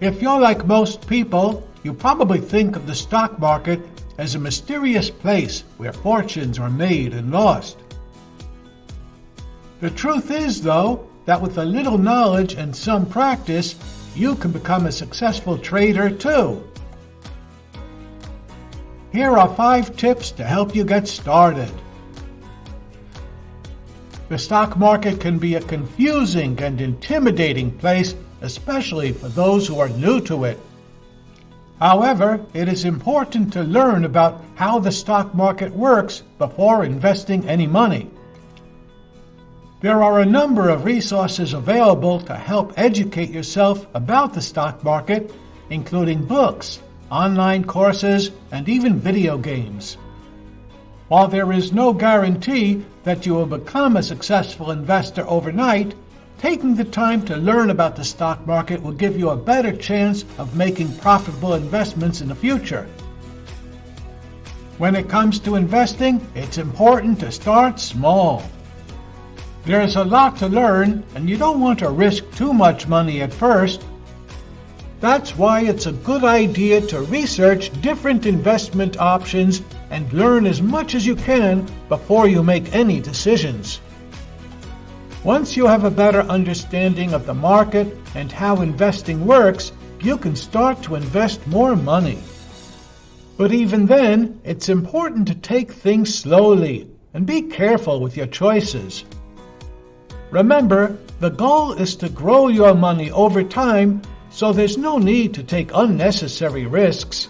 If you're like most people, you probably think of the stock market as a mysterious place where fortunes are made and lost. The truth is, though, that with a little knowledge and some practice, you can become a successful trader too. Here are 5 tips to help you get started. The stock market can be a confusing and intimidating place, especially for those who are new to it. However, it is important to learn about how the stock market works before investing any money. There are a number of resources available to help educate yourself about the stock market, including books, online courses, and even video games. While there is no guarantee that you will become a successful investor overnight, taking the time to learn about the stock market will give you a better chance of making profitable investments in the future. When it comes to investing, it's important to start small. There is a lot to learn, and you don't want to risk too much money at first. That's why it's a good idea to research different investment options and learn as much as you can before you make any decisions. Once you have a better understanding of the market and how investing works, you can start to invest more money. But even then, it's important to take things slowly and be careful with your choices. Remember, the goal is to grow your money over time, so there's no need to take unnecessary risks.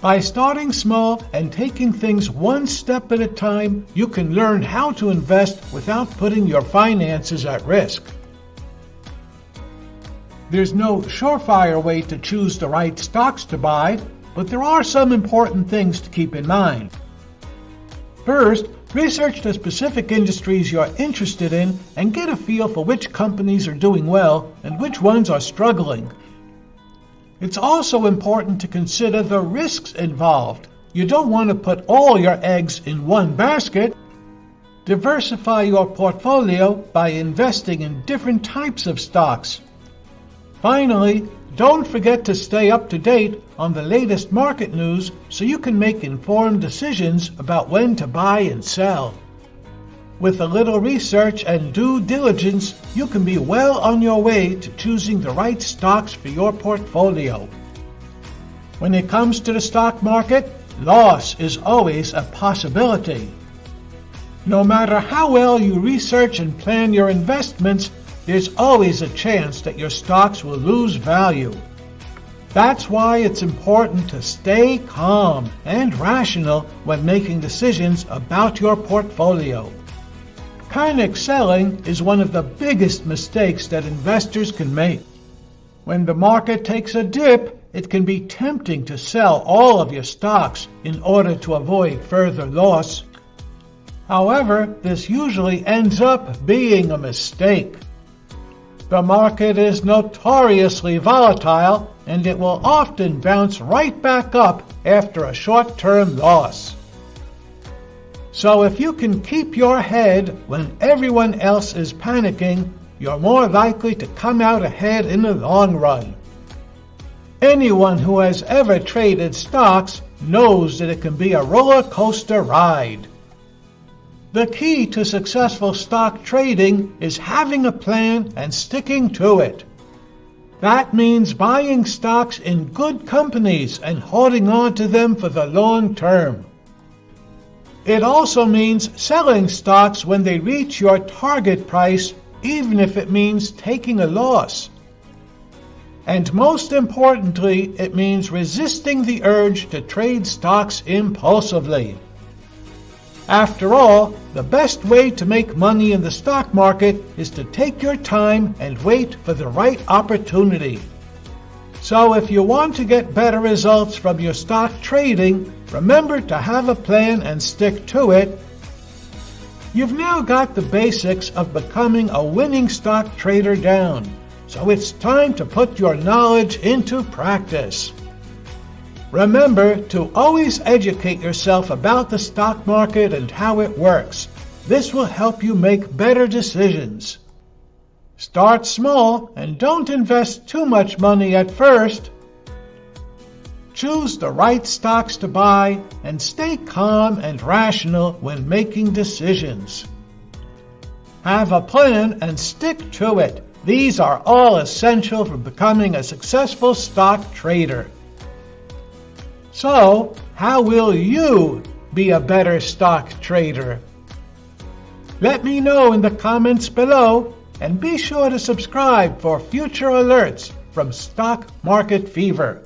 By starting small and taking things one step at a time, you can learn how to invest without putting your finances at risk. There's no surefire way to choose the right stocks to buy, but there are some important things to keep in mind. First, research the specific industries you're interested in and get a feel for which companies are doing well and which ones are struggling. It's also important to consider the risks involved. You don't want to put all your eggs in one basket. Diversify your portfolio by investing in different types of stocks. Finally, don't forget to stay up to date on the latest market news so you can make informed decisions about when to buy and sell. With a little research and due diligence, you can be well on your way to choosing the right stocks for your portfolio. When it comes to the stock market, loss is always a possibility. No matter how well you research and plan your investments, there's always a chance that your stocks will lose value. That's why it's important to stay calm and rational when making decisions about your portfolio. Panic selling is one of the biggest mistakes that investors can make. When the market takes a dip, it can be tempting to sell all of your stocks in order to avoid further loss. However, this usually ends up being a mistake. The market is notoriously volatile, and it will often bounce right back up after a short-term loss. So if you can keep your head when everyone else is panicking, you're more likely to come out ahead in the long run. Anyone who has ever traded stocks knows that it can be a roller coaster ride. The key to successful stock trading is having a plan and sticking to it. That means buying stocks in good companies and holding on to them for the long term. It also means selling stocks when they reach your target price, even if it means taking a loss. And most importantly, it means resisting the urge to trade stocks impulsively. After all, the best way to make money in the stock market is to take your time and wait for the right opportunity. So if you want to get better results from your stock trading, remember to have a plan and stick to it. You've now got the basics of becoming a winning stock trader down, so it's time to put your knowledge into practice. Remember to always educate yourself about the stock market and how it works. This will help you make better decisions. Start small and don't invest too much money at first. Choose the right stocks to buy and stay calm and rational when making decisions. Have a plan and stick to it. These are all essential for becoming a successful stock trader. So, how will you be a better stock trader? Let me know in the comments below, and be sure to subscribe for future alerts from Stock Market Fever.